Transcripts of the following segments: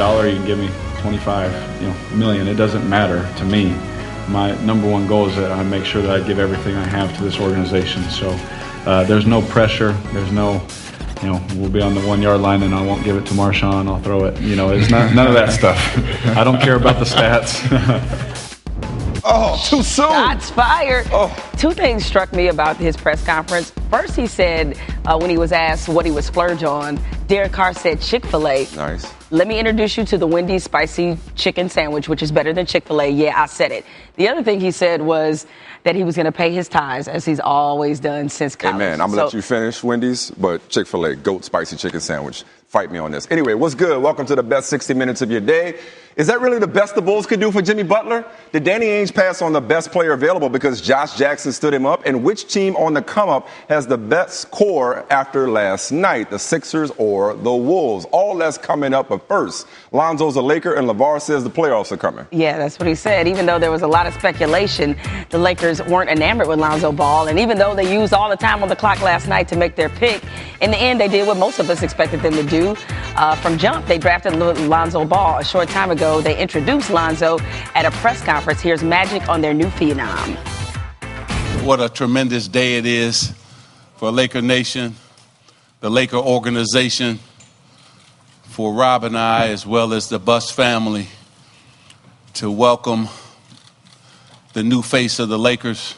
dollar, you can give me 25 million. It doesn't matter to me. My number one goal is that I make sure that I give everything I have to this organization. So there's no pressure. There's no, we'll be on the 1 yard line and I won't give it to Marshawn. I'll throw it. It's none of that stuff. I don't care about the stats. Oh, too soon. Shots fired. Oh. Two things struck me about his press conference. First, he said when he was asked what he would splurge on, Derek Carr said Chick-fil-A. Nice. Let me introduce you to the Wendy's spicy chicken sandwich, which is better than Chick-fil-A. Yeah, I said it. The other thing he said was that he was going to pay his tithes, as he's always done since college. Hey, man, I'm going to let you finish Wendy's, but Chick-fil-A, goat spicy chicken sandwich. Fight me on this. Anyway, what's good? Welcome to the best 60 minutes of your day. Is that really the best the Bulls could do for Jimmy Butler? Did Danny Ainge pass on the best player available because Josh Jackson stood him up? And which team on the come-up has the best core after last night, the Sixers or the Wolves? All that's coming up. But first, Lonzo's a Laker, and LeVar says the playoffs are coming. Yeah, that's what he said. Even though there was a lot of speculation, the Lakers weren't enamored with Lonzo Ball. And even though they used all the time on the clock last night to make their pick, in the end, they did what most of us expected them to do. From jump, they drafted Lonzo Ball. A short time ago, they introduced Lonzo at a press conference. Here's Magic on their new phenom. What a tremendous day it is for Laker Nation, the Laker organization, for Rob and I, as well as the Buss family, to welcome the new face of the Lakers,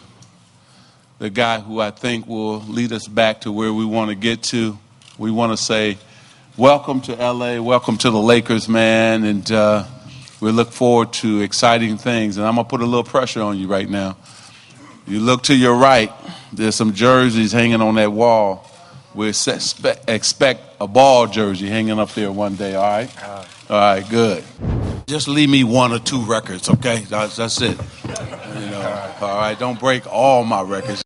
the guy who I think will lead us back to where we want to get to. We want to say, welcome to L.A., welcome to the Lakers, man, and we look forward to exciting things. And I'm going to put a little pressure on you right now. You look to your right, there's some jerseys hanging on that wall. We expect a Ball jersey hanging up there one day, all right? All right, good. Just leave me one or two records, okay? That's it. All right, don't break all my records.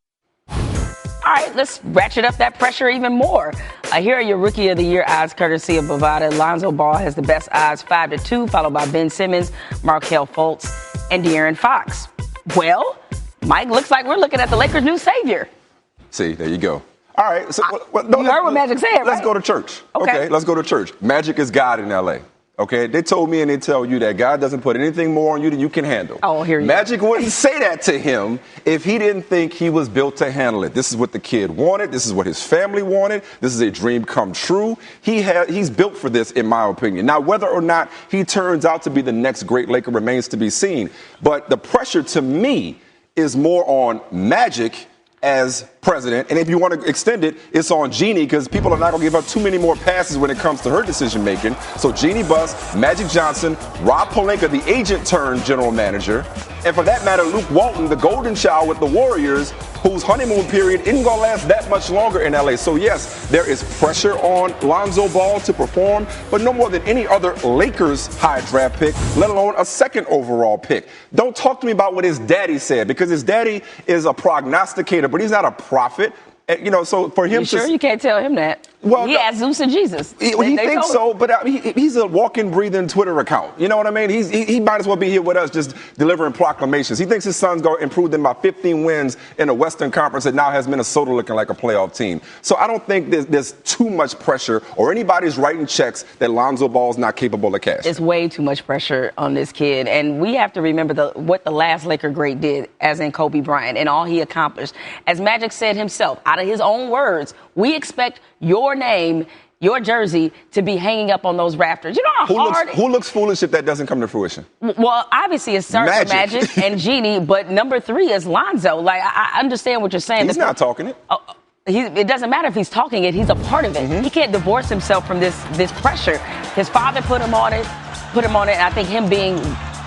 All right, let's ratchet up that pressure even more. Here are your Rookie of the Year odds, courtesy of Bovada. Lonzo Ball has the best odds, 5-2, followed by Ben Simmons, Markelle Fultz, and De'Aaron Fox. Well, Mike, looks like we're looking at the Lakers' new savior. See, there you go. All right. So, you heard what Magic said, right? Let's go to church. Okay, let's go to church. Magic is God in L.A., okay? They told me and they tell you that God doesn't put anything more on you than you can handle. Oh, here you go. Magic wouldn't say that to him if he didn't think he was built to handle it. This is what the kid wanted. This is what his family wanted. This is a dream come true. He's built for this, in my opinion. Now, whether or not he turns out to be the next great Laker remains to be seen. But the pressure to me is more on Magic as president, and if you want to extend it, it's on Jeannie, because people are not going to give up too many more passes when it comes to her decision making. So Jeannie Buss, Magic Johnson, Rob Pelinka, the agent turned general manager, and for that matter, Luke Walton, the golden child with the Warriors, whose honeymoon period isn't going to last that much longer in LA. So yes, there is pressure on Lonzo Ball to perform, but no more than any other Lakers high draft pick, let alone a second overall pick. Don't talk to me about what his daddy said, because his daddy is a prognosticator, but he's not a prophet. So for him, you sure you can't tell him that? Well, he asked Zeus and Jesus. He thinks so, but he's a walking, breathing Twitter account. You know what I mean? He might as well be here with us, just delivering proclamations. He thinks his son's going to improve them by 15 wins in the Western Conference, and now has Minnesota looking like a playoff team. So I don't think there's too much pressure, or anybody's writing checks that Lonzo Ball is not capable of cashing. It's way too much pressure on this kid, and we have to remember what the last Laker great did, as in Kobe Bryant, and all he accomplished. As Magic said himself, out of his own words, we expect your name, your jersey, to be hanging up on those rafters. You know how hard... Who looks foolish if that doesn't come to fruition? Well, obviously it starts with Magic and Jeannie, but number 3 is Lonzo. Like, I understand what you're saying. He's not talking it. It doesn't matter if he's talking it. He's a part of it. Mm-hmm. He can't divorce himself from this pressure. His father put him on it, and I think him being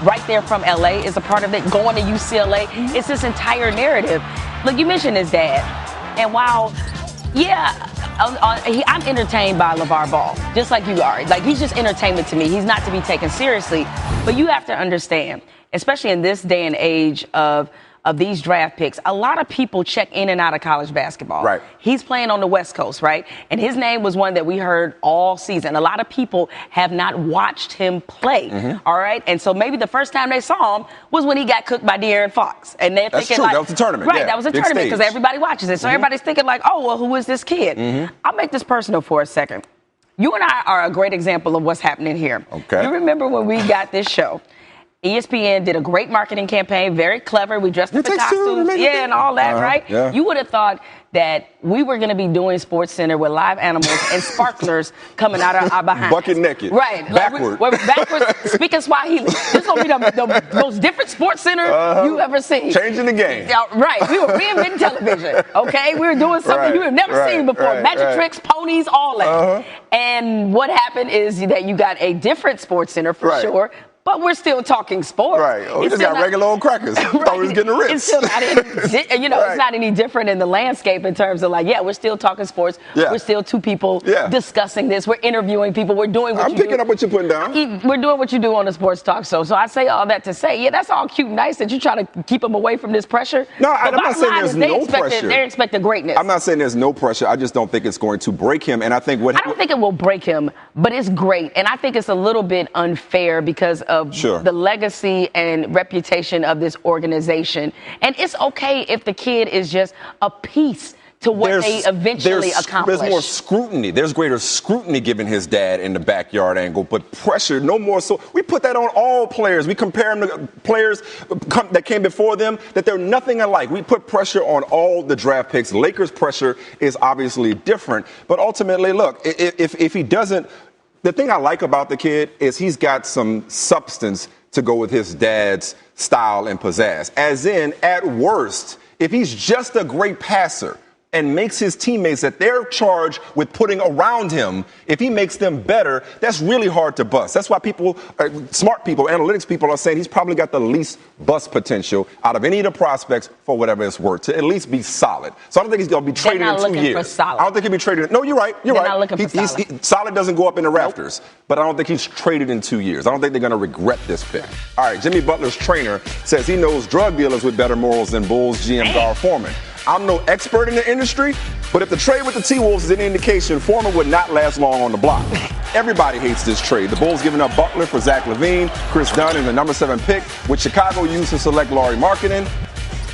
right there from L.A. is a part of it. Going to UCLA, it's this entire narrative. Look, you mentioned his dad. And while, I'm entertained by LeVar Ball, just like you are. Like, he's just entertainment to me. He's not to be taken seriously. But you have to understand, especially in this day and age of these draft picks, a lot of people check in and out of college basketball. Right. He's playing on the West Coast, right? And his name was one that we heard all season. A lot of people have not watched him play, all right? And so maybe the first time they saw him was when he got cooked by De'Aaron Fox. And they're thinking, true. like... That was the tournament. Right, yeah, that was a tournament because everybody watches it. So everybody's thinking like, oh, well, who is this kid? I'll make this personal for a second. You and I are a great example of what's happening here. Okay. You remember when we got this show? ESPN did a great marketing campaign, very clever. We dressed up the costumes, and all that, right? Yeah. You would have thought that we were going to be doing SportsCenter with live animals and sparklers coming out of our behinds. Bucket naked. Right. Backward. We're backwards, speaking Swahili. This is going to be the most different SportsCenter you've ever seen. Changing the game. Right. We were reinventing television, okay? We were doing something you have never seen before. Magic tricks, ponies, all that. And what happened is that you got a different SportsCenter for sure. But we're still talking sports. Right. Oh, we just got regular old crackers. Right. Thought we was getting rich. It's still not any, it's not any different in the landscape in terms of like, we're still talking sports. Yeah. We're still two people discussing this. We're interviewing people. We're doing what I'm picking up what you're putting down. We're doing what you do on the sports talk show. So I say all that to say, that's all cute and nice that you try to keep them away from this pressure. No, I'm not saying there's no pressure. They expect greatness. I'm not saying there's no pressure. I just don't think it's going to break him. And I think I don't think it will break him, but it's great. And I think it's a little bit unfair because of the legacy and reputation of this organization. And it's okay if the kid is just a piece to what they eventually accomplish. There's more scrutiny. There's greater scrutiny given his dad in the backyard angle, but pressure, no more so. We put that on all players. We compare them to players that came before them, that they're nothing alike. We put pressure on all the draft picks. Lakers' pressure is obviously different. But ultimately, look, if he doesn't, the thing I like about the kid is he's got some substance to go with his dad's style and pizzazz. As in, at worst, if he's just a great passer and makes his teammates that they're charged with putting around him, if he makes them better, that's really hard to bust. That's why people, smart people, analytics people are saying he's probably got the least bust potential out of any of the prospects for whatever it's worth, to at least be solid. So I don't think he's going to be traded in 2 years. For solid. I don't think he'll be traded. No, you're right. You're right. Not looking for solid. Solid doesn't go up in the rafters, but I don't think he's traded in 2 years. I don't think they're going to regret this pick. All right, Jimmy Butler's trainer says he knows drug dealers with better morals than Bulls GM Gar Forman. I'm no expert in the industry, but if the trade with the T-Wolves is any indication, Foreman would not last long on the block. Everybody hates this trade. The Bulls giving up Butler for Zach LaVine, Chris Dunn, and the number 7 pick, which Chicago used to select Lauri Markkanen.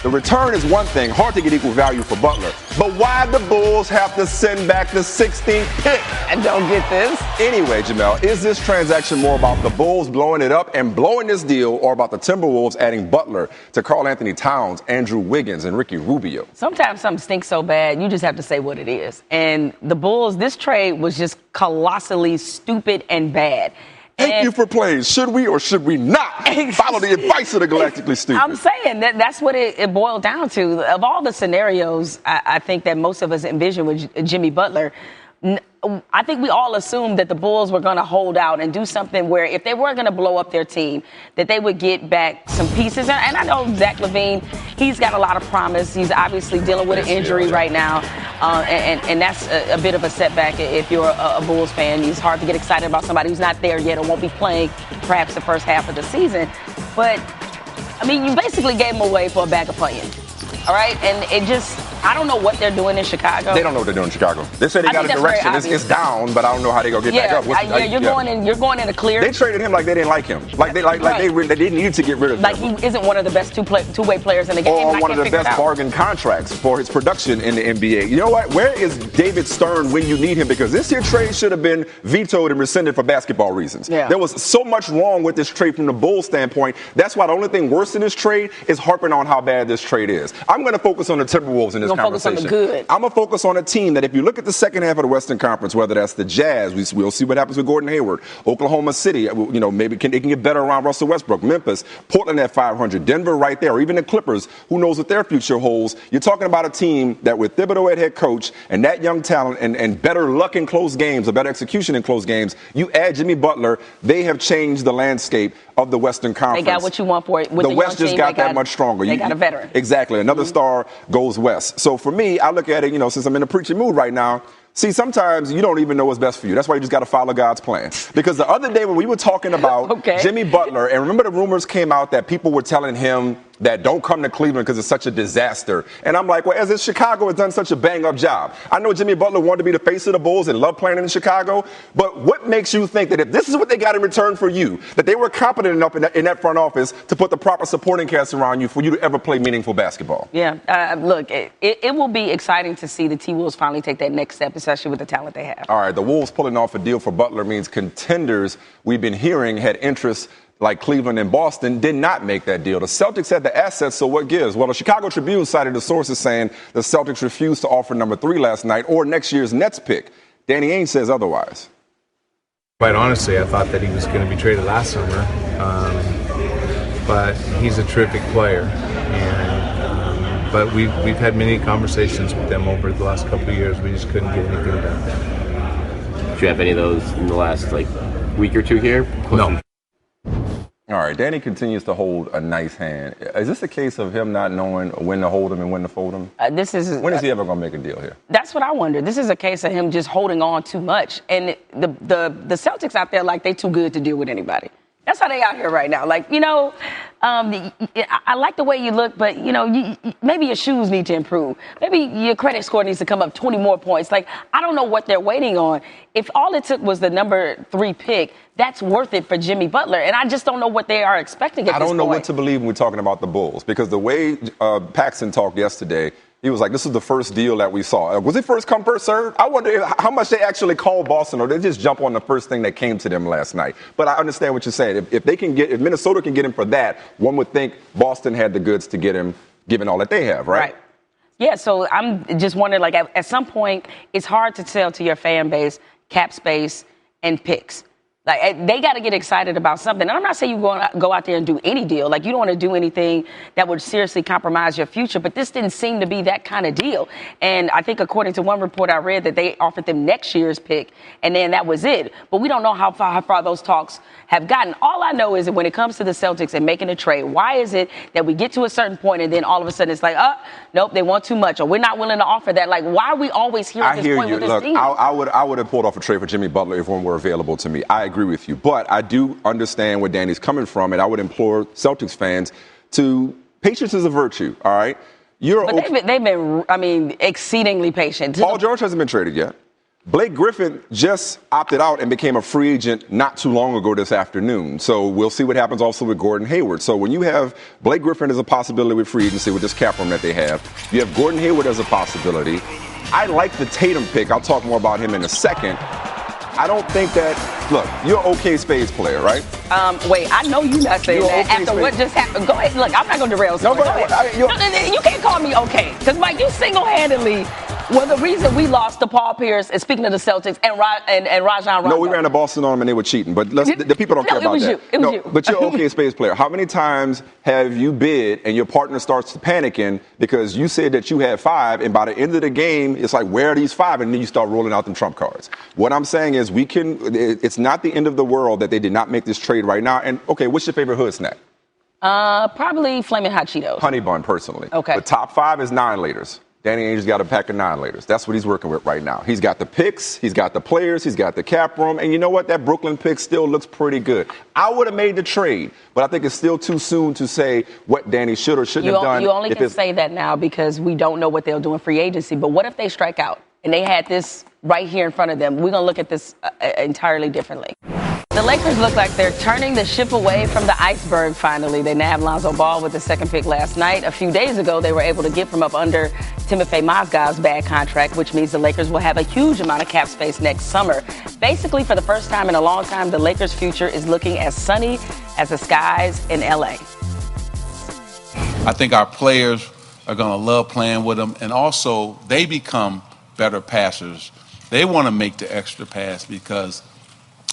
The return is one thing, hard to get equal value for Butler. But why the Bulls have to send back the 16th pick? I don't get this. Anyway, Jemele, is this transaction more about the Bulls blowing it up and blowing this deal, or about the Timberwolves adding Butler to Karl Anthony Towns, Andrew Wiggins, and Ricky Rubio? Sometimes something stinks so bad, you just have to say what it is. And the Bulls, this trade was just colossally stupid and bad. Thank you for playing. Should we or should we not follow the advice of the Galactically Stupid? I'm saying that's what it boiled down to. Of all the scenarios, I think that most of us envision with Jimmy Butler, I think we all assumed that the Bulls were going to hold out and do something where if they were going to blow up their team, that they would get back some pieces. And I know Zach LaVine, he's got a lot of promise. He's obviously dealing with an injury right now. And that's a bit of a setback if you're a Bulls fan. It's hard to get excited about somebody who's not there yet or won't be playing perhaps the first half of the season. But, I mean, you basically gave him away for a bag of onions. All right? And it just, I don't know what they're doing in Chicago. They don't know what they're doing in Chicago. They said they got a direction. It's down, but I don't know how they're going to get back up. You're going in a clear. They traded him like they didn't like him. Like they needed to get rid of him. Like he isn't one of the best two-way players in the game. Or one of the best bargain contracts for his production in the NBA. You know what? Where is David Stern when you need him? Because this here trade should have been vetoed and rescinded for basketball reasons. Yeah. There was so much wrong with this trade from the Bulls standpoint. That's why the only thing worse than this trade is harping on how bad this trade is. I'm going to focus on the Timberwolves in this conversation. Focus on the good. I'm going to focus on a team that if you look at the second half of the Western Conference, whether that's the Jazz, we'll see what happens with Gordon Hayward, Oklahoma City, maybe it can get better around Russell Westbrook, Memphis, Portland at 500, Denver right there, or even the Clippers, who knows what their future holds. You're talking about a team that with Thibodeau at head coach and that young talent and better luck in close games or better execution in close games, you add Jimmy Butler, they have changed the landscape of the Western Conference. They got what you want for it. With the West just got that much stronger. They got a veteran. Exactly. Another star goes west. So for me, I look at it, since I'm in a preaching mood right now, see, sometimes you don't even know what's best for you. That's why you just got to follow God's plan. Because the other day when we were talking about Jimmy Butler, and remember the rumors came out that people were telling him that don't come to Cleveland because it's such a disaster. And I'm like, well, as if Chicago has done such a bang-up job. I know Jimmy Butler wanted to be the face of the Bulls and loved playing in Chicago, but what makes you think that if this is what they got in return for you, that they were competent enough in that front office to put the proper supporting cast around you for you to ever play meaningful basketball? Yeah, look, it will be exciting to see the T-Wolves finally take that next step, especially with the talent they have. All right, the Wolves pulling off a deal for Butler means contenders we've been hearing had interest like Cleveland and Boston did not make that deal. The Celtics had the assets, so what gives? Well, the Chicago Tribune cited the sources saying the Celtics refused to offer number 3 last night or next year's Nets pick. Danny Ainge says otherwise. Quite honestly, I thought that he was going to be traded last summer, but he's a terrific player. And but we've had many conversations with them over the last couple of years. We just couldn't get anything done. Did you have any of those in the last week or two here? No. All right, Danny continues to hold a nice hand. Is this a case of him not knowing when to hold him and when to fold him? When is he ever going to make a deal here? That's what I wonder. This is a case of him just holding on too much. And the Celtics out there, they too good to deal with anybody. That's how they out here right now. I like the way you look, but, maybe your shoes need to improve. Maybe your credit score needs to come up 20 more points. I don't know what they're waiting on. If all it took was the number 3 pick, that's worth it for Jimmy Butler. And I just don't know what they are expecting at this point. I don't know what to believe when we're talking about the Bulls, because the way Paxson talked yesterday, he was like, this is the first deal that we saw. Was it first come, first served? I wonder how much they actually called Boston, or they just jump on the first thing that came to them last night. But I understand what you're saying. If Minnesota can get him for that, one would think Boston had the goods to get him, given all that they have, right? Right. Yeah, so I'm just wondering, at some point, it's hard to tell to your fan base cap space and picks. They got to get excited about something. And I'm not saying you go out there and do any deal. You don't want to do anything that would seriously compromise your future. But this didn't seem to be that kind of deal. And I think according to one report I read that they offered them next year's pick, and then that was it. But we don't know how far those talks have gotten. All I know is that when it comes to the Celtics and making a trade, why is it that we get to a certain point and then all of a sudden it's nope, they want too much, or we're not willing to offer that? Why are we always here at this point with this team? I would have pulled off a trade for Jimmy Butler if one were available to me. I agree with you. But I do understand where Danny's coming from, and I would implore Celtics fans to patience is a virtue, all right? They've been exceedingly patient. Paul George hasn't been traded yet. Blake Griffin just opted out and became a free agent not too long ago this afternoon. So we'll see what happens also with Gordon Hayward. So when you have Blake Griffin as a possibility with free agency with this cap room that they have, you have Gordon Hayward as a possibility. I like the Tatum pick. I'll talk more about him in a second. I don't think that, look, you're an okay Spades player, right? Wait, I know you're not saying that after what just happened. Go ahead. Look, I'm not going to derail. No, you can't call me okay. Because, Mike, you single-handedly were the reason we lost to Paul Pierce, and speaking of the Celtics, and Rajon Rondo. No, we ran the Boston on them and they were cheating. But the people don't care about that. It was you. But you're an okay Spades player. How many times have you bid and your partner starts panicking because you said that you had 5, and by the end of the game, it's like, where are these 5? And then you start rolling out them trump cards. What I'm saying is it's not the end of the world that they did not make this trade right now. And, okay, what's your favorite hood snack? Probably Flamin' Hot Cheetos. Honey Bun, personally. Okay. The top 5 is 9-laters. Danny Ainge's got a pack of 9-laters. That's what he's working with right now. He's got the picks, he's got the players, he's got the cap room, and you know what? That Brooklyn pick still looks pretty good. I would have made the trade, but I think it's still too soon to say what Danny should or shouldn't have done. You only can say that now because we don't know what they'll do in free agency. But what if they strike out and they had this right here in front of them? We're going to look at this entirely differently. The Lakers look like they're turning the ship away from the iceberg finally. They nabbed Lonzo Ball with the second pick last night. A few days ago, they were able to get from up under Timothy Mozgov's bad contract, which means the Lakers will have a huge amount of cap space next summer. Basically, for the first time in a long time, the Lakers' future is looking as sunny as the skies in L.A. I think our players are going to love playing with them, and also they become better passers. They want to make the extra pass because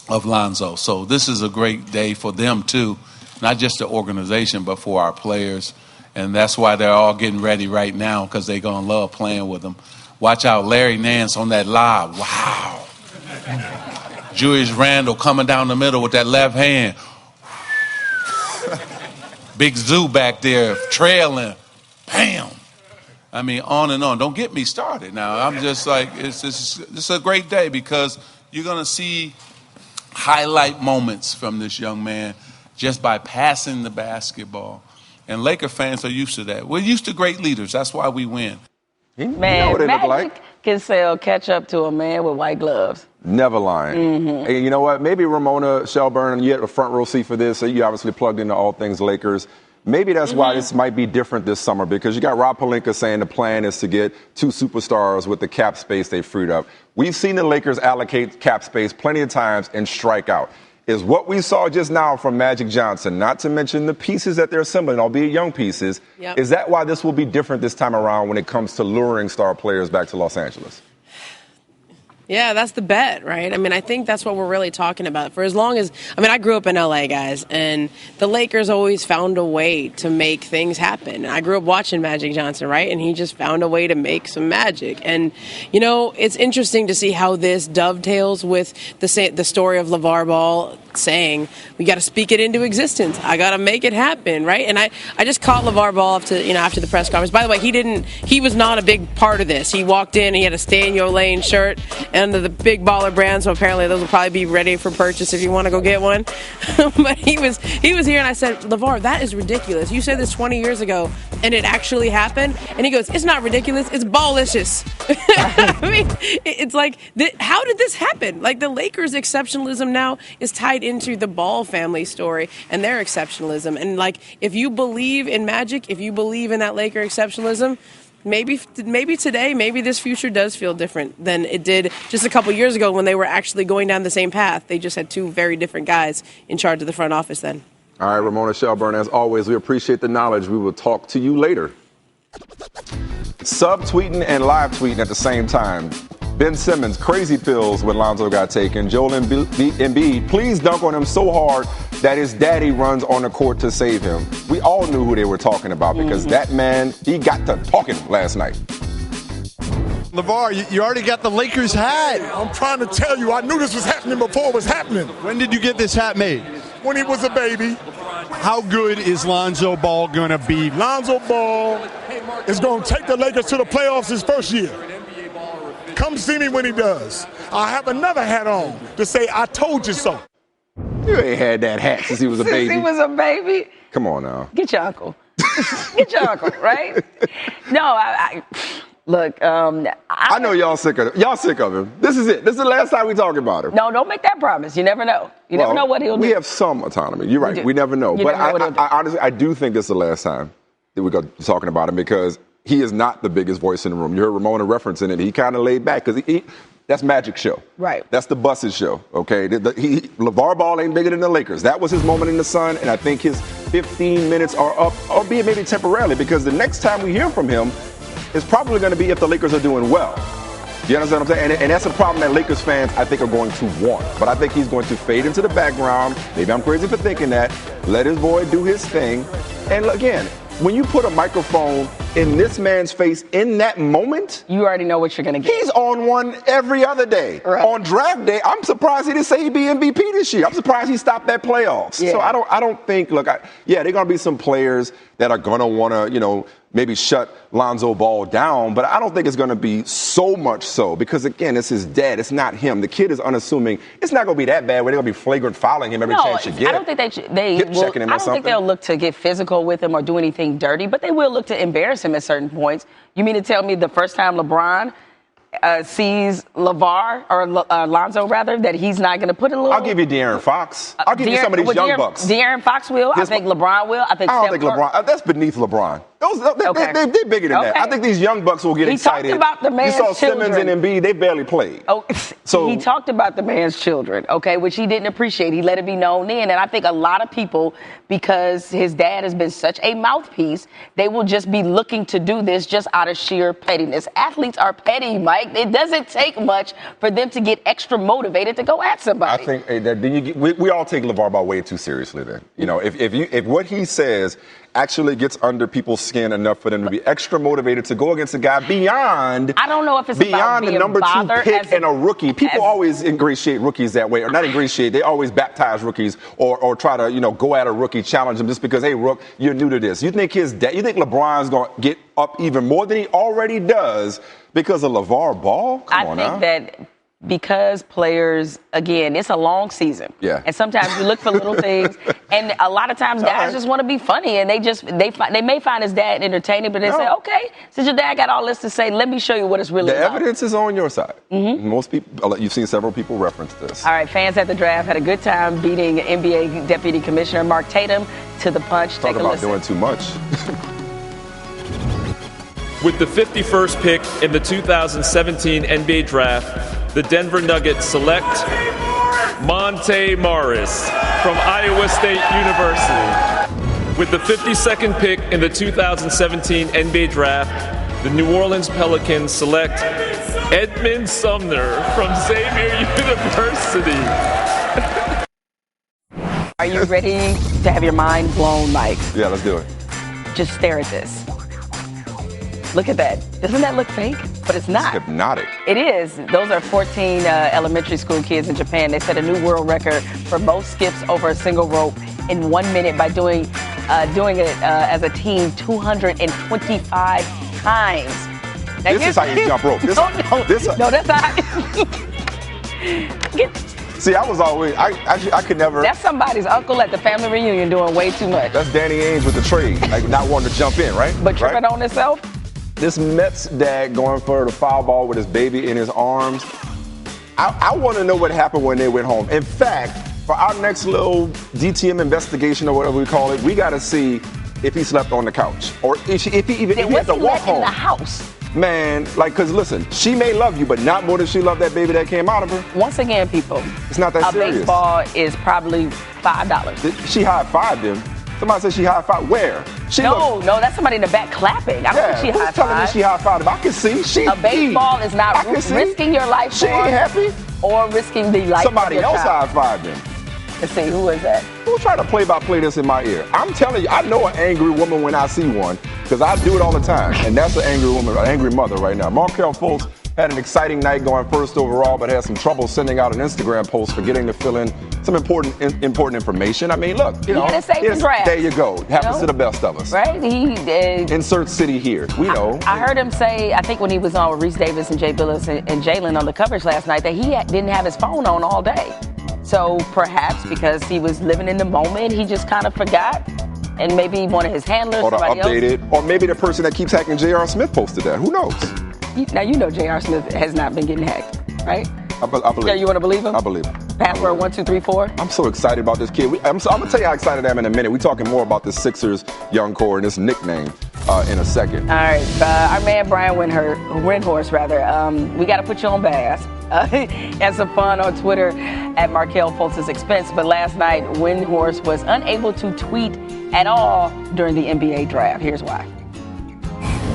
of Lonzo. So this is a great day for them too, not just the organization, but for our players. And that's why they're all getting ready right now, because they're going to love playing with them. Watch out, Larry Nance on that lob. Wow. Julius Randle coming down the middle with that left hand. Big Zoo back there trailing. Bam. I mean, on and on. Don't get me started now. I'm just like, it's a great day because you're going to see highlight moments from this young man just by passing the basketball. And Laker fans are used to that. We're used to great leaders. That's why we win. You know Man, what they look Magic like. can sell ketchup to a man with white gloves. Never lying. Mm-hmm. And you know what? Maybe Ramona Shelburne, you had a front row seat for this, so you obviously plugged into all things Lakers. Maybe that's why this might be different this summer, because you got Rob Pelinka saying the plan is to get 2 superstars with the cap space they freed up. We've seen the Lakers allocate cap space plenty of times and strike out. Is what we saw just now from Magic Johnson, not to mention the pieces that they're assembling, albeit young pieces. Yep. Is that why this will be different this time around when it comes to luring star players back to Los Angeles? Yeah, that's the bet, right? I mean, I think that's what we're really talking about. For as long as, I grew up in LA, guys, and the Lakers always found a way to make things happen. I grew up watching Magic Johnson, right? And he just found a way to make some magic. And, you know, it's interesting to see how this dovetails with the story of LeVar Ball saying, we got to speak it into existence. I got to make it happen, right? And I just caught LeVar Ball after the press conference. By the way, he was not a big part of this. He walked in, he had a Stay in Your Lane shirt under the big baller brand, so apparently those will probably be ready for purchase if you want to go get one. But he was here, and I said, LeVar, that is ridiculous. You said this 20 years ago, and it actually happened. And he goes, it's not ridiculous, it's ballicious. I mean, it's like, how did this happen? Like, the Lakers' exceptionalism now is tied into the Ball family story and their exceptionalism. And, like, if you believe in magic, if you believe in that Laker exceptionalism, maybe today, maybe this future does feel different than it did just a couple years ago when they were actually going down the same path. They just had 2 very different guys in charge of the front office then. All right, Ramona Shelburne, as always, we appreciate the knowledge. We will talk to you later. Subtweeting and live tweeting at the same time. Ben Simmons, crazy pills when Lonzo got taken. Joel Embiid, please dunk on him so hard that his daddy runs on the court to save him. We all knew who they were talking about because that man, he got to talking last night. LeVar, you already got the Lakers hat. I'm trying to tell you, I knew this was happening before it was happening. When did you get this hat made? When he was a baby. How good is Lonzo Ball going to be? Lonzo Ball is going to take the Lakers to the playoffs his first year. Come see me when he does. I'll have another hat on to say, I told you so. You ain't had that hat since he was a baby. Since he was a baby? Come on now. Get your uncle. Get your uncle, right? No, look, I know y'all sick of him. Y'all sick of him. This is it. This is the last time we talk about him. No, don't make that promise. You never know. You never know what he'll do. We have some autonomy. You're right. We never know. But I honestly, I do think this is the last time that we go talking about him because he is not the biggest voice in the room. You heard Ramona referencing it. He kind of laid back because that's Magic's show. Right. That's the Bus's show, okay? LeVar Ball ain't bigger than the Lakers. That was his moment in the sun, and I think his 15 minutes are up, albeit maybe temporarily, because the next time we hear from him is probably going to be if the Lakers are doing well. You understand what I'm saying? And that's a problem that Lakers fans, I think, are going to want. But I think he's going to fade into the background. Maybe I'm crazy for thinking that. Let his boy do his thing. And again, when you put a microphone in this man's face in that moment, you already know what you're going to get. He's on one every other day. Right. On draft day, I'm surprised he didn't say he'd be MVP this year. I'm surprised he stopped that playoffs. Yeah. So I don't think, look, there are going to be some players that are going to want to, maybe shut Lonzo Ball down, but I don't think it's going to be so much so because, again, it's his dad. It's not him. The kid is unassuming. It's not going to be that bad where they're going to be flagrant fouling him every chance you get. I don't think they will. I don't think they'll look to get physical with him or do anything dirty, but they will look to embarrass him at certain points. You mean to tell me the first time LeBron sees LeVar or Lonzo rather that he's not going to put a little? I'll give you De'Aaron Fox. I'll give you some of these young bucks. De'Aaron Fox will. I think LeBron will. I don't think LeBron. That's beneath LeBron. They're bigger than that. I think these young bucks will get excited. He talked about the man's children. You saw Simmons and Embiid. They barely played. So he talked about the man's children, which he didn't appreciate. He let it be known then. And I think a lot of people, because his dad has been such a mouthpiece, they will just be looking to do this just out of sheer pettiness. Athletes are petty, Mike. It doesn't take much for them to get extra motivated to go at somebody. I think we all take LeVar Ball way too seriously then. If what he says actually gets under people's skin enough for them to be extra motivated to go against a guy beyond. I don't know if it's beyond the number 2 pick and a rookie. People always ingratiate rookies that way, or not ingratiate. They always baptize rookies or try to go at a rookie, challenge him just because, hey, Rook, you're new to this. You think LeBron's going to get up even more than he already does because of LeVar Ball? Come on now. I think that because players, again, it's a long season. Yeah. And sometimes you look for little things, and a lot of times guys just want to be funny, and they may find his dad entertaining, but they say, okay, since your dad got all this to say, let me show you what it's really the about. The evidence is on your side. Most people, you've seen several people reference this. All right, fans at the draft had a good time beating NBA Deputy Commissioner Mark Tatum to the punch. Talk about doing too much. With the 51st pick in the 2017 NBA Draft, the Denver Nuggets select Monte Morris from Iowa State University. With the 52nd pick in the 2017 NBA Draft, the New Orleans Pelicans select Edmund Sumner from Xavier University. Are you ready to have your mind blown, Mike? Yeah, let's do it. Just stare at this. Look at that. Doesn't that look fake? But it's not. It's hypnotic. It is. Those are 14 elementary school kids in Japan. They set a new world record for most skips over a single rope in 1 minute by doing it as a team 225 times. Now, this is how you jump rope. No, that's not. See, I was always, I could never. That's somebody's uncle at the family reunion doing way too much. That's Danny Ainge with the trade, like not wanting to jump in, right? But tripping on himself? This Mets dad going for the foul ball with his baby in his arms. I want to know what happened when they went home. In fact, for our next little DTM investigation or whatever we call it, we got to see if he slept on the couch or if he had to walk home. In the house? Man, because listen, she may love you, but not more than she loved that baby that came out of her. Once again, people, it's not that serious. A baseball is probably $5. She high-fived him. Somebody said she high-fived. Where? No, that's somebody in the back clapping. I don't think she high-fived. Telling me she high-fived him? I can see. A baseball is not risking your life she ain't happy. Or risking the life somebody of your else high-fived him. Let's see, who is that? Who's trying to play-by-play this in my ear? I'm telling you, I know an angry woman when I see one, because I do it all the time. And that's an angry woman, an angry mother right now. Markelle Fultz had an exciting night going first overall, but had some trouble sending out an Instagram post forgetting to fill in some important information. I mean, look, you know. Gotta save the draft. There you go. Happens to the best of us. Right? Insert city here. We know. I heard him say, I think when he was on with Reese Davis and Jay Billis and Jalen on the coverage last night, that he didn't have his phone on all day. So perhaps because he was living in the moment, he just kind of forgot. And maybe one of his handlers, or somebody updated, else. Or maybe the person that keeps hacking J.R. Smith posted that. Who knows? Now, you know J.R. Smith has not been getting hacked, right? I believe. Yeah, you want to believe him? I believe him. Password 1234. I'm so excited about this kid. I'm going to tell you how excited I am in a minute. We're talking more about the Sixers young core and this nickname in a second. All right. Our man Brian Windhorst, we got to put you on blast. Had some fun on Twitter at Markelle Fultz's expense, but last night Windhorst was unable to tweet at all during the NBA draft. Here's why.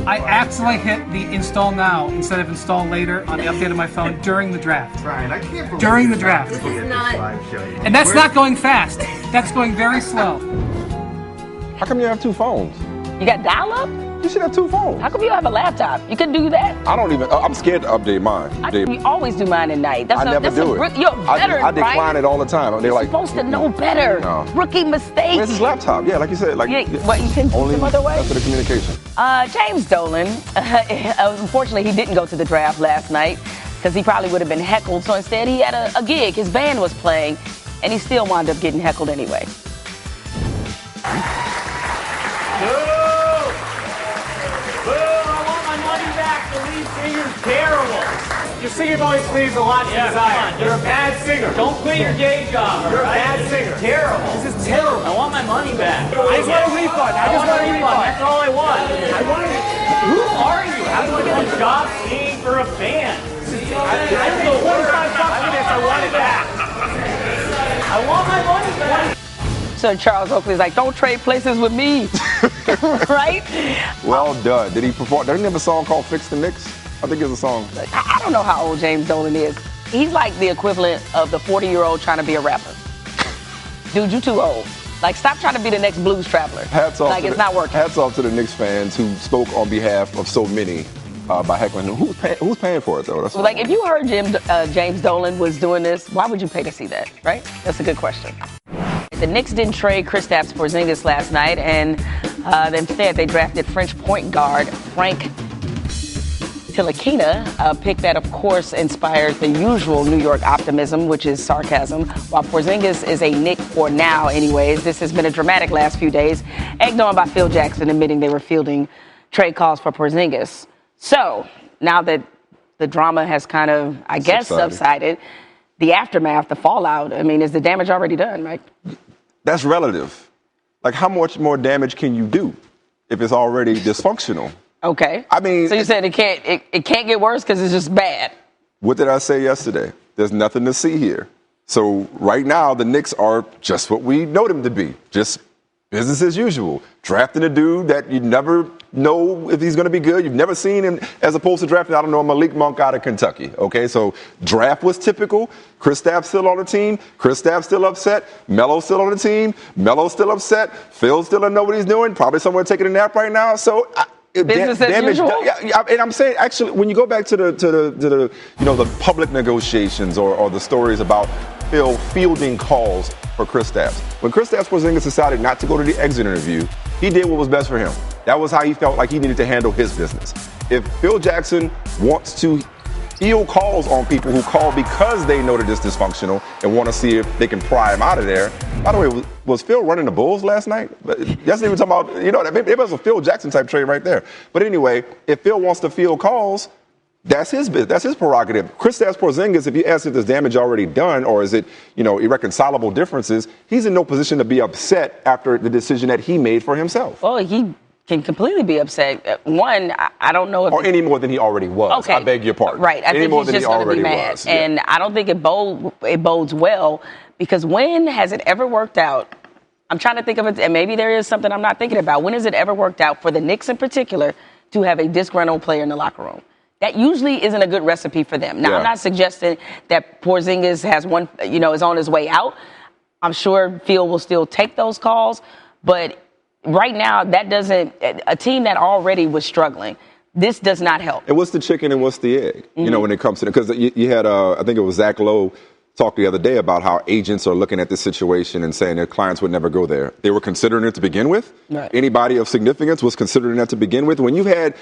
I accidentally hit the install now instead of install later on the update of my phone during the draft. Brian, I can't believe during the draft. And that's not going fast. That's going very slow. How come you have two phones? You got dial-up? You should have two phones. How come you don't have a laptop? You can do that. I'm scared to update mine. We always do mine at night. I never do it. You're better, I decline it all the time. They're You're supposed to know better. No. Rookie mistake. Where's his laptop? Yeah, like you said. You can do some other way? After the communication. James Dolan, unfortunately, he didn't go to the draft last night because he probably would have been heckled. So instead, he had a gig. His band was playing, and he still wound up getting heckled anyway. Terrible. Your singing voice leaves a lot to desire. You're a bad singer. Don't quit your day job. You're a bad singer. Terrible. This is terrible. I want my money back. I just want a refund. That's all I want. Who are you? How do I get a job singing for a band? I don't know. I want it back. I want my money back. So Charles Oakley's like, don't trade places with me. Right? Well done. Did he perform? Doesn't he have a song called Fix the Knicks? I think it's a song. I don't know how old James Dolan is. He's like the equivalent of the 40-year-old trying to be a rapper. Dude, you too old. Like, stop trying to be the next blues traveler. It's not working. Hats off to the Knicks fans who spoke on behalf of so many by heckling him. Who's paying for it, though? That's if you heard James Dolan was doing this, why would you pay to see that, right? That's a good question. The Knicks didn't trade Kristaps Porzingis last night, and instead they drafted French point guard Frank Tilakina, a pick that, of course, inspired the usual New York optimism, which is sarcasm. While Porzingis is a Knick for now, anyways, this has been a dramatic last few days, egged on by Phil Jackson admitting they were fielding trade calls for Porzingis. So now that the drama has kind of, I guess, subsided, the aftermath, the fallout, I mean, is the damage already done, right? That's relative. Like, how much more damage can you do if it's already dysfunctional? Okay. I mean, so you said it can't get worse because it's just bad. What did I say yesterday? There's nothing to see here. So right now, the Knicks are just what we know them to be, just business as usual. Drafting a dude that you never know if he's going to be good. You've never seen him, as opposed to drafting, I don't know, Malik Monk out of Kentucky. Okay, so draft was typical. Kristaps still on the team. Kristaps still upset. Melo's still on the team. Melo's still upset. Phil still doesn't know what he's doing. Probably somewhere taking a nap right now. So business as usual. Yeah, and I'm saying, actually, when you go back to the public negotiations or the stories about Phil fielding calls for Kristaps. When Kristaps Porzingis decided not to go to the exit interview, he did what was best for him. That was how he felt like he needed to handle his business. If Phil Jackson wants to field calls on people who call because they know that it's dysfunctional and want to see if they can pry him out of there. By the way, was Phil running the Bulls last night? Yesterday we were talking about, maybe it was a Phil Jackson type trade right there. But anyway, if Phil wants to field calls, that's his business. That's his prerogative. Kristaps Porzingis, if you ask if there's damage already done or is it, irreconcilable differences, he's in no position to be upset after the decision that he made for himself. Well, he can completely be upset. One, I don't know if... Or any more than he already was. Okay. I beg your pardon. Right. I think he's just going to be mad. Was. Yeah. And I don't think it bodes well, because when has it ever worked out? I'm trying to think of it, and maybe there is something I'm not thinking about. When has it ever worked out for the Knicks in particular to have a disgruntled player in the locker room? That usually isn't a good recipe for them. Now, I'm not suggesting that Porzingis has is on his way out. I'm sure Phil will still take those calls, but right now, a team that already was struggling, this does not help. And what's the chicken and what's the egg? Mm-hmm. When it comes to it, because you had, I think it was Zach Lowe talked the other day about how agents are looking at this situation and saying their clients would never go there. They were considering it to begin with. Right. Anybody of significance was considering that to begin with. When you had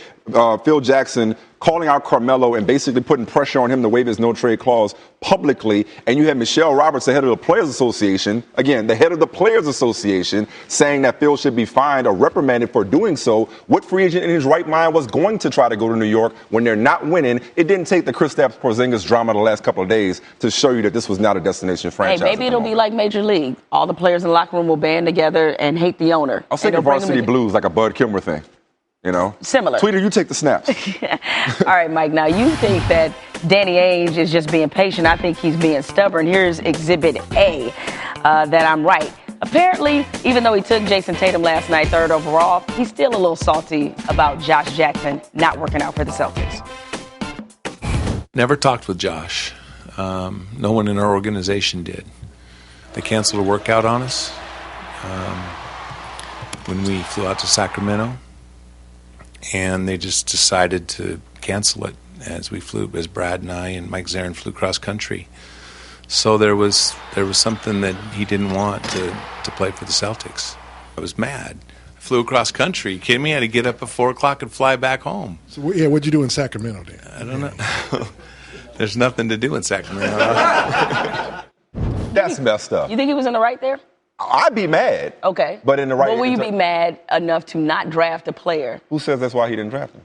Phil Jackson calling out Carmelo and basically putting pressure on him to waive his no-trade clause publicly, and you had Michelle Roberts, the head of the Players Association, again, the head of the Players Association, saying that Phil should be fined or reprimanded for doing so, what free agent in his right mind was going to try to go to New York when they're not winning? It didn't take the Kristaps Porzingis drama the last couple of days to show you that this was not a destination franchise. Hey, maybe it'll be like Major League. All the players in the locker room will band together and hate the owner. I was thinking Varsity Blues, like a Bud Kilmer thing. Similar. Tweeter, you take the snaps. All right, Mike. Now, you think that Danny Ainge is just being patient. I think he's being stubborn. Here's Exhibit A, that I'm right. Apparently, even though he took Jason Tatum last night, 3rd overall, he's still a little salty about Josh Jackson not working out for the Celtics. Never talked with Josh. No one in our organization did. They canceled a workout on us when we flew out to Sacramento. And they just decided to cancel it as Brad and I and Mike Zarin flew cross country. So there was something that he didn't want to play for the Celtics. I was mad. I flew across country. You kidding me? I had to get up at 4 o'clock and fly back home. So what'd you do in Sacramento then? I don't know. There's nothing to do in Sacramento. That's messed up. You think he was in the right there? I'd be mad. Okay. But in the right... But will you be mad enough to not draft a player? Who says that's why he didn't draft him?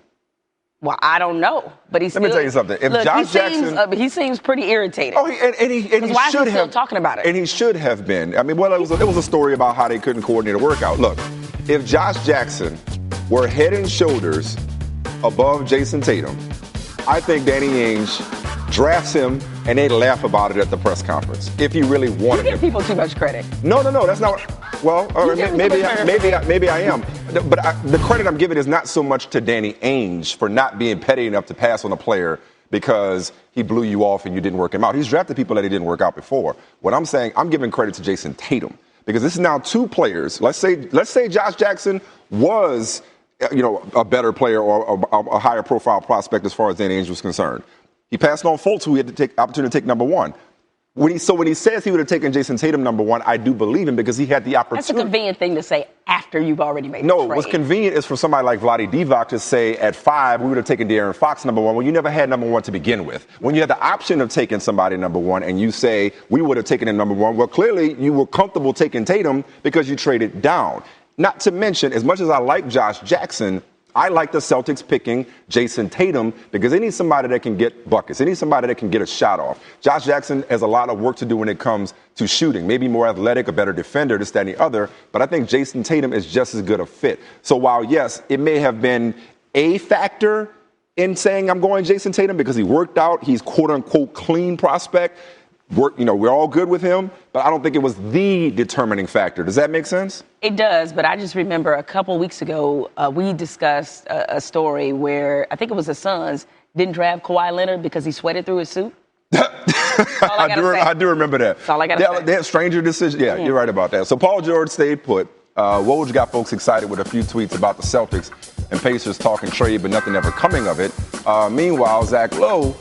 Well, I don't know. But he's Let me tell you something. If Josh Jackson... he seems pretty irritated. Oh, and he should why is he have... still talking about it? And he should have been. I mean, well, it was a story about how they couldn't coordinate a workout. Look, if Josh Jackson were head and shoulders above Jason Tatum, I think Danny Ainge drafts him, and they'd laugh about it at the press conference if he really wanted him. You give people too much credit. No, that's not. Well, maybe I am. But the credit I'm giving is not so much to Danny Ainge for not being petty enough to pass on a player because he blew you off and you didn't work him out. He's drafted people that he didn't work out before. What I'm saying, I'm giving credit to Jason Tatum because this is now 2 players. Let's say Josh Jackson was, a better player or a higher profile prospect as far as Danny Ainge was concerned. He passed on Fultz, who he had to take opportunity to take number 1. When he says he would have taken Jason Tatum number 1, I do believe him because he had the opportunity. That's a convenient thing to say after you've already made the No, trade. what's convenient is for somebody like Vlade Divac to say at 5, we would have taken De'Aaron Fox number 1. Well, you never had number 1 to begin with. When you had the option of taking somebody number 1 and you say we would have taken him number 1, well, clearly you were comfortable taking Tatum because you traded down. Not to mention, as much as I like Josh Jackson, I like the Celtics picking Jason Tatum because they need somebody that can get buckets. They need somebody that can get a shot off. Josh Jackson has a lot of work to do when it comes to shooting. Maybe more athletic, a better defender, this, that, and the other. But I think Jason Tatum is just as good a fit. So while, yes, it may have been a factor in saying I'm going Jason Tatum because he worked out, he's quote-unquote clean prospect. We're all good with him, but I don't think it was the determining factor. Does that make sense? It does, but I just remember a couple weeks ago, we discussed a story where I think it was the Suns didn't draft Kawhi Leonard because he sweated through his suit. I do remember that. That's all I got to say. They had stranger decisions. Yeah, you're right about that. So Paul George stayed put. Woj got folks excited with a few tweets about the Celtics and Pacers talking trade, but nothing ever coming of it. Meanwhile, Zach Lowe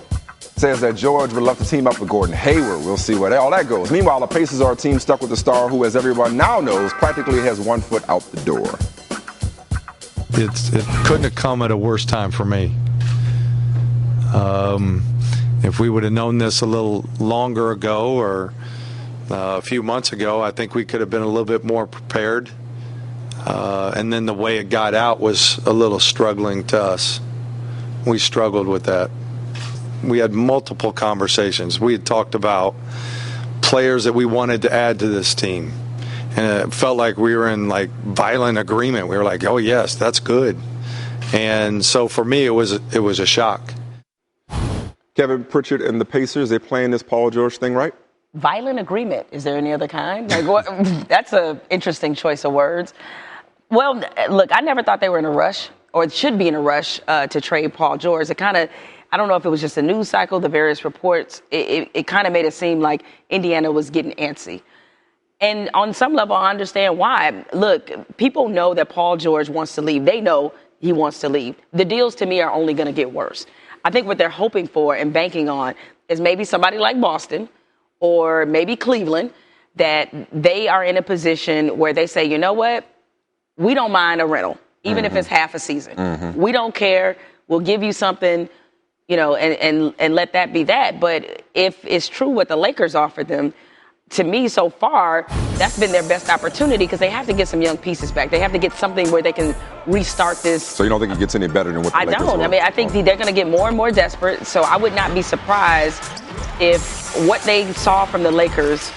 says that George would love to team up with Gordon Hayward. We'll see where all that goes. Meanwhile, the Pacers are a team stuck with a star who, as everyone now knows, practically has 1 foot out the door. It couldn't have come at a worse time for me. If we would have known this a little longer ago or a few months ago, I think we could have been a little bit more prepared. And then the way it got out was a little struggling to us. We struggled with that. We had multiple conversations. We had talked about players that we wanted to add to this team. And it felt like we were in violent agreement. We were like, oh, yes, that's good. And so for me, it was a shock. Kevin Pritchard and the Pacers, they playing this Paul George thing right? Violent agreement. Is there any other kind? That's an interesting choice of words. Well, look, I never thought they were in a rush or should be in a rush to trade Paul George. It kind of, I don't know if it was just a news cycle, the various reports. It kind of made it seem like Indiana was getting antsy. And on some level, I understand why. Look, people know that Paul George wants to leave. They know he wants to leave. The deals, to me, are only going to get worse. I think what they're hoping for and banking on is maybe somebody like Boston or maybe Cleveland, that they are in a position where they say, you know what, we don't mind a rental, even if it's half a season. We don't care. We'll give you something, and let that be that. But if it's true what the Lakers offered them, to me, so far, that's been their best opportunity because they have to get some young pieces back. They have to get something where they can restart this. So you don't think it gets any better than what the Lakers don't. were? I mean, I think they're going to get more and more desperate. So I would not be surprised if what they saw from the Lakers,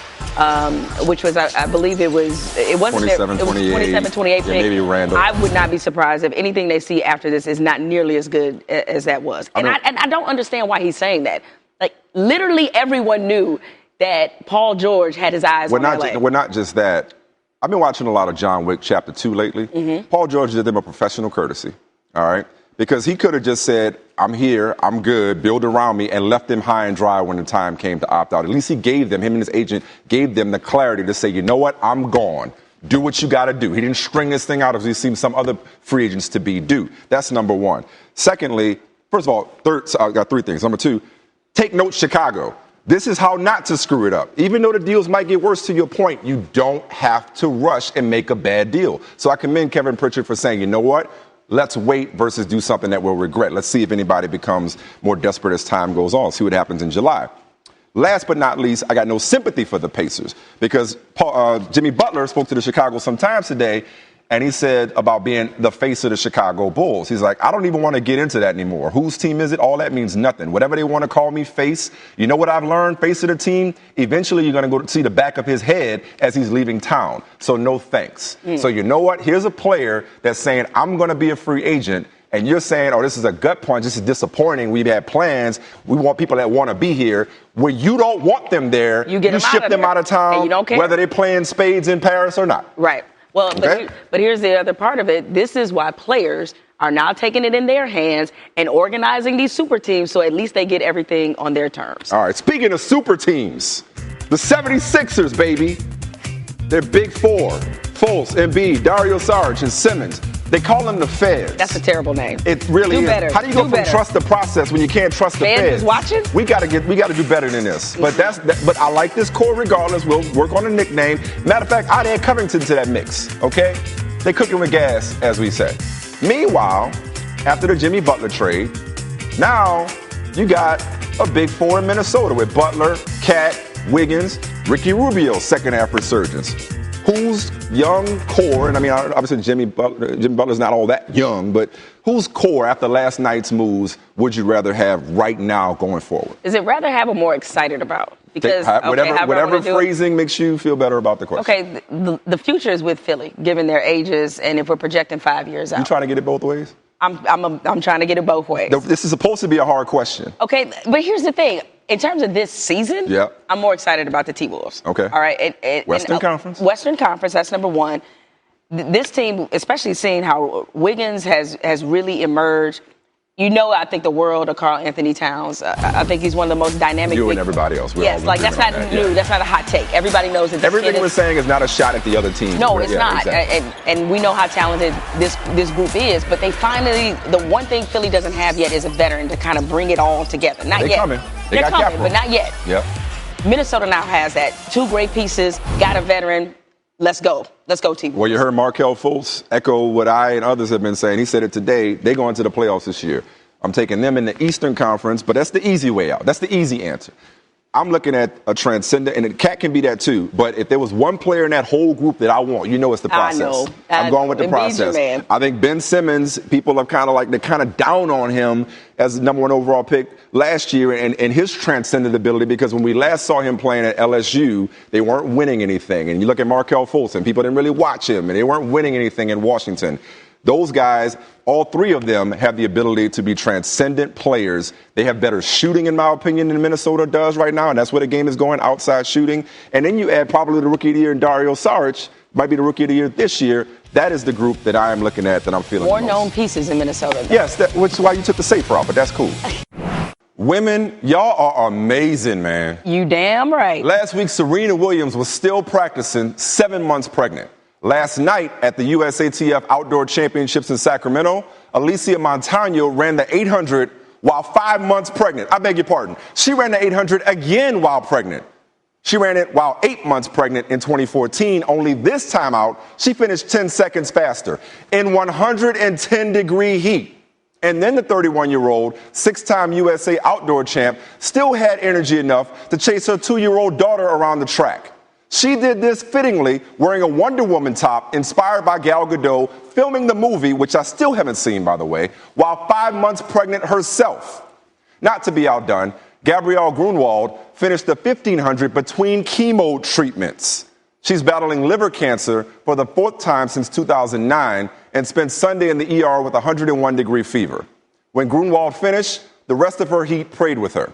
which was, I believe it wasn't 27-28 pick. Maybe Randall. I would not be surprised if anything they see after this is not nearly as good as that was. And I don't understand why he's saying that. Like, literally everyone knew that Paul George had his eyes on LA. We're not just that. I've been watching a lot of John Wick Chapter 2 lately. Paul George did them a professional courtesy, all right? Because he could have just said, I'm here, I'm good, build around me, and left them high and dry when the time came to opt out. At least he gave them, him and his agent, gave them the clarity to say, you know what, I'm gone. Do what you got to do. He didn't string this thing out as we've seen some other free agents to be do. That's number one. Secondly, first of all, I got three things. Number two, take note, Chicago. This is how not to screw it up. Even though the deals might get worse, to your point, you don't have to rush and make a bad deal. So I commend Kevin Pritchard for saying, you know what? Let's wait versus do something that we'll regret. Let's see if anybody becomes more desperate as time goes on. See what happens in July. Last but not least, I got no sympathy for the Pacers because Jimmy Butler spoke to the Chicago Sun-Times today, and he said about being the face of the Chicago Bulls. He's like, I don't even want to get into that anymore. Whose team is it? All that means nothing. Whatever they want to call me, face. You know what I've learned? Face of the team. Eventually, you're going to go see the back of his head as he's leaving town. So no thanks. So you know what? Here's a player that's saying, I'm going to be a free agent. And you're saying, oh, this is a gut punch. This is disappointing. We've had plans. We want people that want to be here. Where you don't want them there, you ship them out of town, you don't care. whether they're playing spades in Paris or not. Right. Well, okay. but here's the other part of it. This is why players are now taking it in their hands and organizing these super teams so at least they get everything on their terms. All right, speaking of super teams, the 76ers, baby. Their big four, Fultz, Embiid, Dario Saric, and Simmons, They call them the feds. That's a terrible name. It really do is. Better. How do you go from trust the process when you can't trust the feds? Feds is watching? We got to do better than this. But but I like this core regardless. We'll work on a nickname. Matter of fact, I'd add Covington to that mix. Okay, they cooking with gas, as we say. Meanwhile, after the Jimmy Butler trade, now you got a big four in Minnesota with Butler, Cat, Wiggins, Ricky Rubio, second half resurgence. Who's young core, and I mean, obviously Jimmy Butler's not all that young, but whose core after last night's moves would you rather have right now going forward? Is it rather have or more excited about? Because whatever phrasing makes you feel better about the question. Okay, the future is with Philly, given their ages, and if we're projecting 5 years out. You trying to get it both ways? I'm trying to get it both ways. This is supposed to be a hard question. Okay, but here's the thing. In terms of this season, I'm more excited about the T-Wolves. Okay. All right. Western Conference. Western Conference, that's number one. This team, especially seeing how Wiggins has really emerged. You know, I think the world of Karl Anthony Towns. I think he's one of the most dynamic. You and everybody else. Yes, like that's not new. That's not a hot take. Everybody knows that. Everything we're saying is not a shot at the other team. No, it's not. Exactly. And we know how talented this group is. But they finally, the one thing Philly doesn't have yet is a veteran to kind of bring it all together. Not yet. They're coming, but not yet. Yep. Minnesota now has that. Two great pieces. Got a veteran. Let's go. Let's go, team. Well, you heard Markelle Fultz echo what I and others have been saying. He said it today. They go into the playoffs this year. I'm taking them in the Eastern Conference, but that's the easy way out. That's the easy answer. I'm looking at a transcendent, and Cat can be that too. But if there was one player in that whole group that I want, you know it's the process. I know. I'm going with the process. I think Ben Simmons, people have they're kind of down on him as the number one overall pick last year and his transcendent ability, because when we last saw him playing at LSU, they weren't winning anything. And you look at Markelle Fultz, and people didn't really watch him, and they weren't winning anything in Washington. Those guys, all three of them have the ability to be transcendent players. They have better shooting, in my opinion, than Minnesota does right now, and that's where the game is going, outside shooting. And then you add probably the rookie of the year, Dario Saric, might be the rookie of the year this year. That is the group that I am looking at, that I'm feeling more known pieces in Minnesota. Though. Yes, which is why you took the safe route, but that's cool. Women, y'all are amazing, man. You damn right. Last week, Serena Williams was still practicing, 7 months pregnant. Last night at the USATF Outdoor Championships in Sacramento, Alicia Montano ran the 800 while 5 months pregnant. I beg your pardon. She ran the 800 again while pregnant. She ran it while 8 months pregnant in 2014. Only this time out, she finished 10 seconds faster in 110-degree heat. And then the 31-year-old, six-time USA outdoor champ, still had energy enough to chase her 2-year-old daughter around the track. She did this fittingly wearing a Wonder Woman top inspired by Gal Gadot, filming the movie, which I still haven't seen, by the way, while 5 months pregnant herself. Not to be outdone, Gabrielle Grunwald finished the 1500 between chemo treatments. She's battling liver cancer for the 4th time since 2009 and spent Sunday in the ER with 101-degree fever. When Grunwald finished, the rest of her heat prayed with her.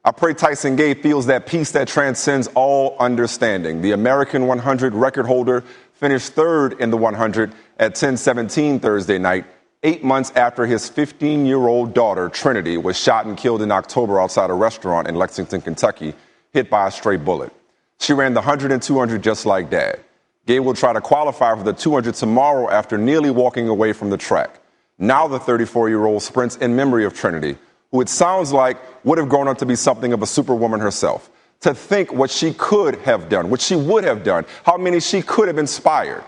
I pray Tyson Gay feels that peace that transcends all understanding. The American 100 record holder finished 3rd in the 100 at 10:17 Thursday night, 8 months after his 15-year-old daughter, Trinity, was shot and killed in October outside a restaurant in Lexington, Kentucky, hit by a stray bullet. She ran the 100 and 200 just like Dad. Gay will try to qualify for the 200 tomorrow after nearly walking away from the track. Now the 34-year-old sprints in memory of Trinity, who it sounds like would have grown up to be something of a superwoman herself. To think what she could have done, what she would have done, how many she could have inspired.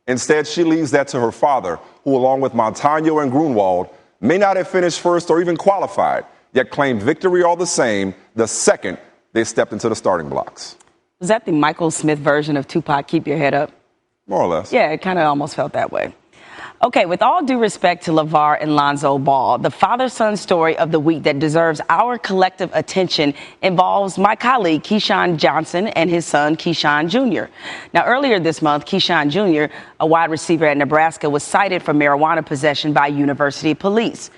Instead, she leaves that to her father, who, along with Montano and Grunwald, may not have finished first or even qualified, yet claimed victory all the same the second they stepped into the starting blocks. Was that the Michael Smith version of Tupac, Keep Your Head Up? More or less. Yeah, it kind of almost felt that way. Okay, with all due respect to LeVar and Lonzo Ball, the father-son story of the week that deserves our collective attention involves my colleague, Keyshawn Johnson, and his son, Keyshawn Jr. Now, earlier this month, Keyshawn Jr., a wide receiver at Nebraska, was cited for marijuana possession by university police.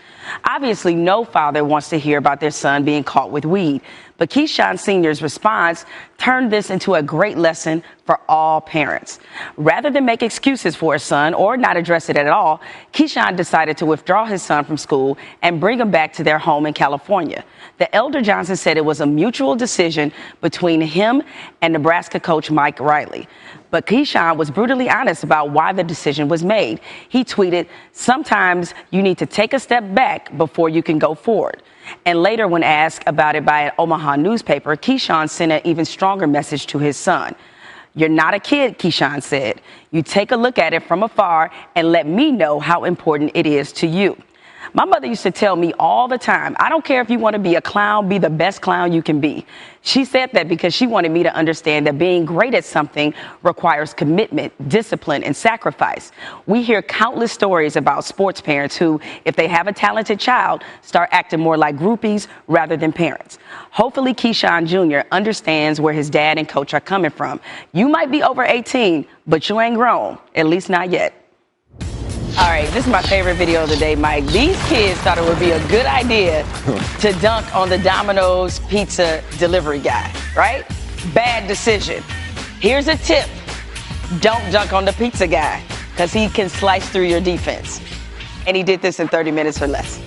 Obviously, no father wants to hear about their son being caught with weed. But Keyshawn Sr.'s response turned this into a great lesson for all parents. Rather than make excuses for his son or not address it at all, Keyshawn decided to withdraw his son from school and bring him back to their home in California. The elder Johnson said it was a mutual decision between him and Nebraska coach Mike Riley. But Keyshawn was brutally honest about why the decision was made. He tweeted, "Sometimes you need to take a step back before you can go forward." And later, when asked about it by an Omaha newspaper, Keyshawn sent an even stronger message to his son. "You're not a kid," Keyshawn said. "You take a look at it from afar and let me know how important it is to you." My mother used to tell me all the time, "I don't care if you want to be a clown, be the best clown you can be." She said that because she wanted me to understand that being great at something requires commitment, discipline, and sacrifice. We hear countless stories about sports parents who, if they have a talented child, start acting more like groupies rather than parents. Hopefully, Keyshawn Jr. understands where his dad and coach are coming from. You might be over 18, but you ain't grown, at least not yet. All right, this is my favorite video of the day, Mike. These kids thought it would be a good idea to dunk on the Domino's pizza delivery guy, right? Bad decision. Here's a tip. Don't dunk on the pizza guy because he can slice through your defense. And he did this in 30 minutes or less.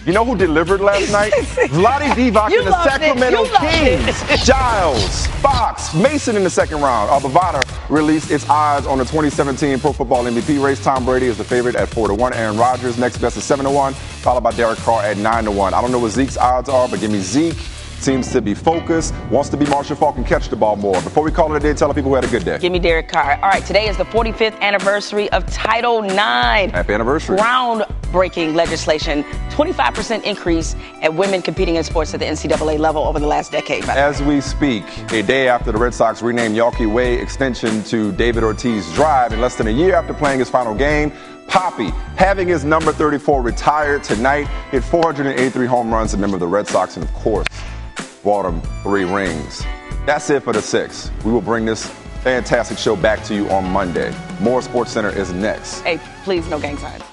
You know who delivered last night? Vlade Divac and the Sacramento Kings. Giles, Fox, Mason in the second round. Bovada released its odds on the 2017 Pro Football MVP race. Tom Brady is the favorite at 4-1. Aaron Rodgers next best is 7-1, followed by Derek Carr at 9-1. I don't know what Zeke's odds are, but give me Zeke. Seems to be focused, wants to be Marshall Faulk and catch the ball more. Before we call it a day, tell the people who had a good day. Give me Derek Carr. All right, today is the 45th anniversary of Title IX. Happy anniversary. Groundbreaking legislation, 25% increase at women competing in sports at the NCAA level over the last decade. As we speak, a day after the Red Sox renamed Yawkey Way extension to David Ortiz Drive, in less than a year after playing his final game, Poppy, having his number 34 retired tonight, hit 483 home runs, a member of the Red Sox, and of course, brought him 3 rings. That's it for the 6. We will bring this fantastic show back to you on Monday. More Sports Center is next. Hey, please, no gang signs.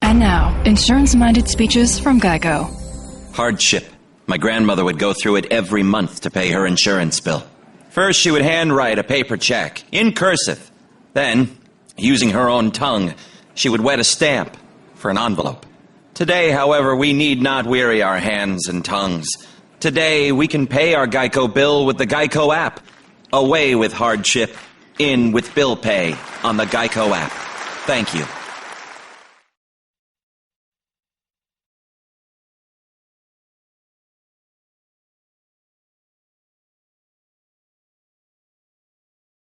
And now, insurance-minded speeches from Geico. Hardship. My grandmother would go through it every month to pay her insurance bill. First, she would handwrite a paper check, in cursive. Then, using her own tongue, she would wet a stamp for an envelope. Today, however, we need not weary our hands and tongues. Today, we can pay our Geico bill with the Geico app. Away with hardship, in with bill pay on the Geico app. Thank you.